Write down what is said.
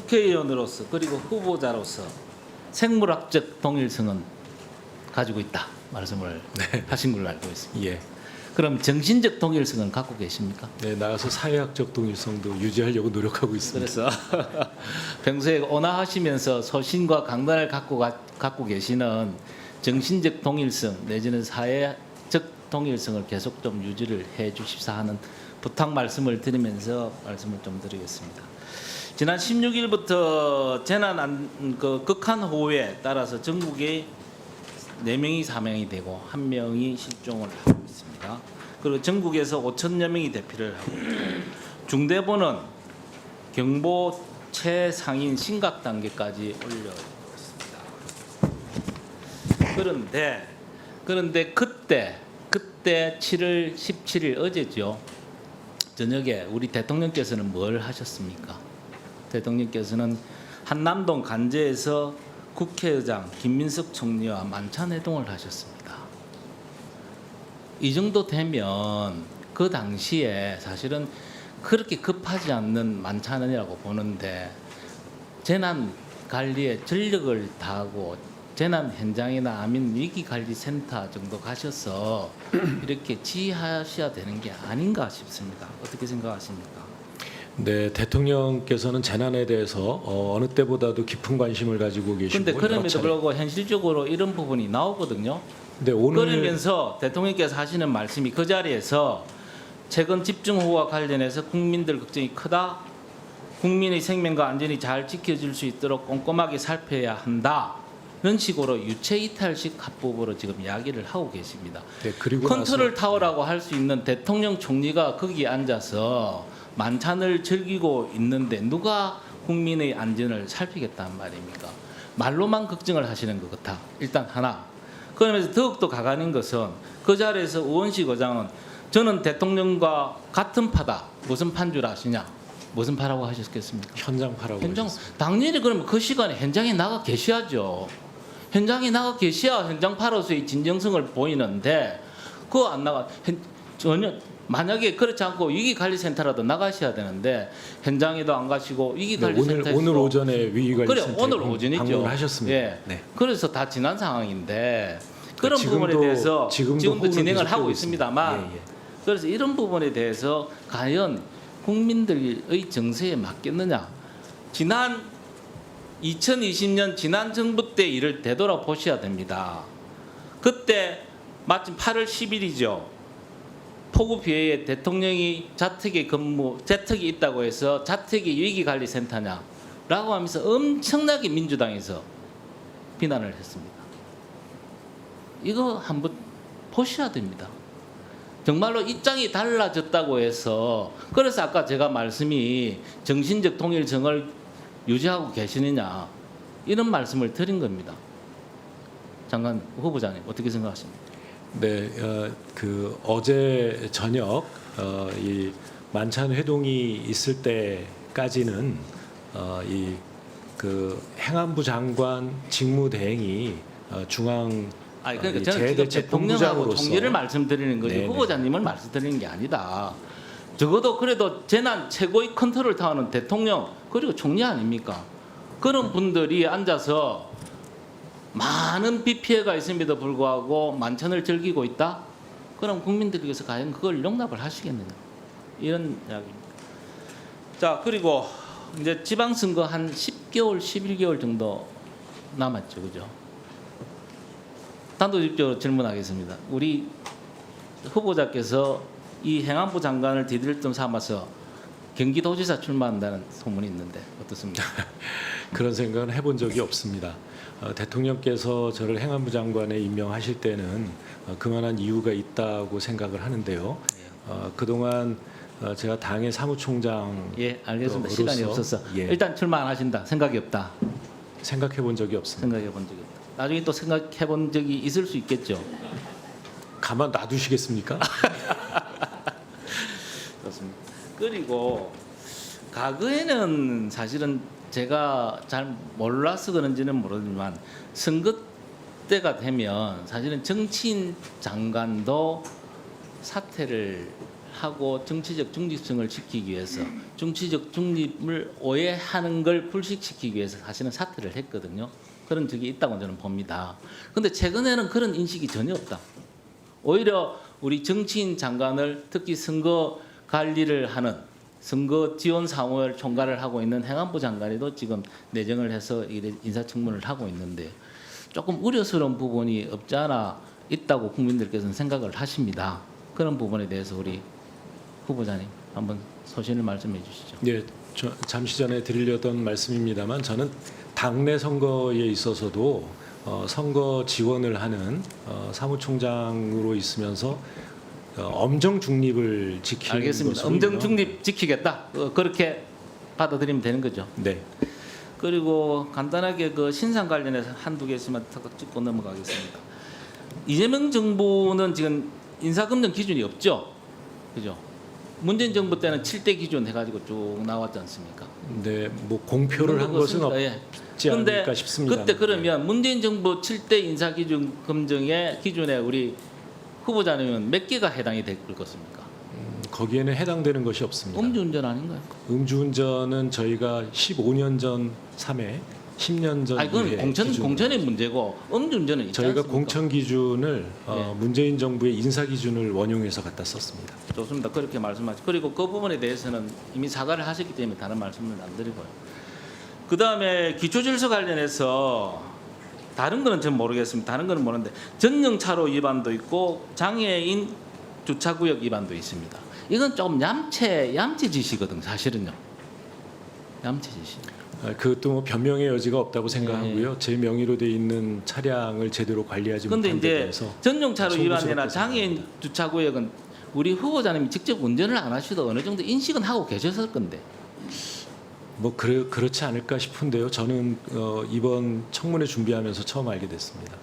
국회의원으로서 그리고 후보자로서 생물학적 동일성은 가지고 있다 말씀을 하신 걸로 알고 있습니다. 예. 그럼 정신적 동일성은 갖고 계십니까? 네, 나가서 사회학적 동일성도 유지하려고 노력하고 있습니다. 그래서 평소에 온화하시면서 소신과 강단을 갖고 계시는 정신적 동일성 내지는 사회적 동일성을 계속 좀 유지를 해 주십사 하는 부탁 말씀을 드리면서 말씀을 좀 드리겠습니다. 지난 16일부터 극한 호우에 따라서 전국에 4명이 사망이 되고 1명이 실종을 하고 있습니다. 그리고 전국에서 5천여 명이 대피를 하고 중대본은 경보 최상인 심각 단계까지 올려 있습니다. 그런데 그때 7월 17일 어제죠. 저녁에 우리 대통령께서는 뭘 하셨습니까? 대통령께서는 한남동 간제에서 국회의장 김민석 총리와 만찬회동을 하셨습니다. 이 정도 되면 그 당시에 사실은 그렇게 급하지 않는 만찬이라고 보는데 재난 관리에 전력을 다하고 재난 현장이나 아민 위기관리센터 정도 가셔서 이렇게 지휘하셔야 되는 게 아닌가 싶습니다. 어떻게 생각하십니까? 네, 대통령께서는 재난에 대해서 어느 때보다도 깊은 관심을 가지고 계시고 그런데 그럼에도 여러 차례- 불구하고 현실적으로 이런 부분이 나오거든요. 네, 오늘 그러면서 대통령께서 하시는 말씀이 그 자리에서 최근 집중호우와 관련해서 국민들 걱정이 크다. 국민의 생명과 안전이 잘 지켜질 수 있도록 꼼꼼하게 살펴야 한다. 이런 식으로 유체이탈식 합법으로 지금 이야기를 하고 계십니다. 네, 그리고 컨트롤 나서- 타워라고 할 수 있는 대통령 총리가 거기 앉아서 만찬을 즐기고 있는데 누가 국민의 안전을 살피겠다는 말입니까? 말로만 걱정을 하시는 것 같아. 일단 하나. 그러면서 더욱더 가관인 것은 그 자리에서 우원식 의장은 저는 대통령과 같은 파다. 무슨 파인 줄 아시냐? 무슨 파라고 하셨겠습니까? 현장파라고 현장 하셨습니다. 당연히 그러면 그 시간에 현장에 나가 계셔야죠. 현장에 나가 계셔야 현장파로서의 진정성을 보이는데 그거 안 나가 전혀 만약에 그렇지 않고 위기관리센터라도 나가셔야 되는데 현장에도 안 가시고 네, 위기관리센터에서 오늘 오전에 위기관리센터에 그래 오늘 오전이죠. 방문하셨습니다. 예. 네. 그래서 다 지난 상황인데 그런 지금도- 부분에 대해서 지금도 지금도 호응을 진행을 계속하고 하고 있습니다. 있습니다만 예, 예. 그래서 이런 부분에 대해서 과연 국민들의 정세에 맞겠느냐? 지난 2020년 지난 정부 때 일을 되돌아보셔야 됩니다. 그때 마침 8월 10일이죠. 폭우 피해에 대통령이 재택이 있다고 해서 자택이 위기관리센터냐라고 하면서 엄청나게 민주당에서 비난을 했습니다. 이거 한번 보셔야 됩니다. 정말로 입장이 달라졌다고 해서 그래서 아까 제가 말씀이 정신적 동일성을 유지하고 계시느냐 이런 말씀을 드린 겁니다. 장관 후보자님 어떻게 생각하십니까? 네, 어제 저녁 이 만찬 회동이 있을 때까지는 이 행안부 장관 직무대행이 중앙 아니 그러니까 이 저는 지금 대통령하고 재대책본부장으로서 총리를 말씀드리는 거지 네네. 후보자님을 말씀드리는 게 아니다. 적어도 그래도 재난 최고의 컨트롤 타워는 대통령 그리고 총리 아닙니까? 그런 분들이 앉아서 많은 비 피해가 있음에도 불구하고 만찬을 즐기고 있다? 그럼 국민들께서 과연 그걸 용납을 하시겠느냐? 이런 이야기입니다. 자 그리고 이제 지방선거 한 10개월, 11개월 정도 남았죠, 그죠? 단도직입적으로 질문하겠습니다. 우리 후보자께서 이 행안부 장관을 디딜점 삼아서 경기도지사 출마한다는 소문이 있는데 어떻습니까? 그런 생각은 해본 적이 없습니다. 대통령께서 저를 행안부 장관에 임명하실 때는 그만한 이유가 있다고 생각을 하는데요. 그동안 제가 당의 사무총장 예, 알겠습니다. 시간이 으로서, 없어서 예. 일단 출마 안 하신다. 생각이 없다. 생각해 본 적이 없습니다. 생각해 본 적이 없다. 나중에 또 생각해 본 적이 있을 수 있겠죠. 가만 놔두시겠습니까? 그렇습니다. 그리고 과거에는 사실은 제가 잘 몰라서 그런지는 모르지만 선거 때가 되면 사실은 정치인 장관도 사퇴를 하고 정치적 중립성을 지키기 위해서 정치적 중립을 오해하는 걸 불식시키기 위해서 사실은 사퇴를 했거든요. 그런 적이 있다고 저는 봅니다. 그런데 최근에는 그런 인식이 전혀 없다. 오히려 우리 정치인 장관을 특히 선거 관리를 하는 선거 지원 사무를 총괄을 하고 있는 행안부 장관이도 지금 내정을 해서 인사청문을 하고 있는데 조금 우려스러운 부분이 없지 않아 있다고 국민들께서는 생각을 하십니다. 그런 부분에 대해서 우리 후보자님 한번 소신을 말씀해 주시죠. 네, 잠시 전에 드리려던 말씀입니다만 저는 당내 선거에 있어서도 선거 지원을 하는 사무총장으로 있으면서 엄정 중립을 지키는 알겠습니다. 것으로 엄정 유명- 중립 지키겠다. 그렇게 받아들이면 되는 거죠. 네. 그리고 간단하게 그 신상 관련해서 한두 개씩만 탁탁 짚고 넘어가겠습니다. 이재명 정부는 지금 인사검증 기준이 없죠. 그죠? 문재인 정부 때는 7대 기준 해가지고 쭉 나왔지 않습니까? 네, 뭐 공표를 한 것은 예. 없지 않을까 싶습니다. 그때 그러면 문재인 정부 7대 인사 기준 검증의 기준에 우리 후보자님은 몇 개가 해당이 될 것입니까? 거기에는 해당되는 것이 없습니다. 음주운전 아닌가요? 음주운전은 저희가 15년 전 3회, 10년 전 아니 그건 2회 공천의 문제고 음주운전은 있지 저희가 않습니까? 공천 기준을 네. 문재인 정부의 인사 기준을 원용해서 갖다 썼습니다. 좋습니다. 그렇게 말씀하시고 그리고 그 부분에 대해서는 이미 사과를 하셨기 때문에 다른 말씀을 안 드리고요. 그 다음에 기초질서 관련해서 다른 거는 전 모르겠습니다. 다른 거는 모르는데 전용차로 위반도 있고 장애인 주차구역 위반도 있습니다. 이건 조금 얌체 짓이거든 사실은요. 얌체 짓이. 그것도 뭐 변명의 여지가 없다고 생각하고요. 네. 제 명의로 돼 있는 차량을 제대로 관리하지 그런데 못한 데 이제 대해서 전용차로 송구스럽게 위반이나 장애인 생각합니다. 주차구역은 우리 후보자님이 직접 운전을 안 하셔도 어느 정도 인식은 하고 계셨을 건데. 뭐 그렇지 않을까 싶은데요. 저는 이번 청문회 준비하면서 처음 알게 됐습니다.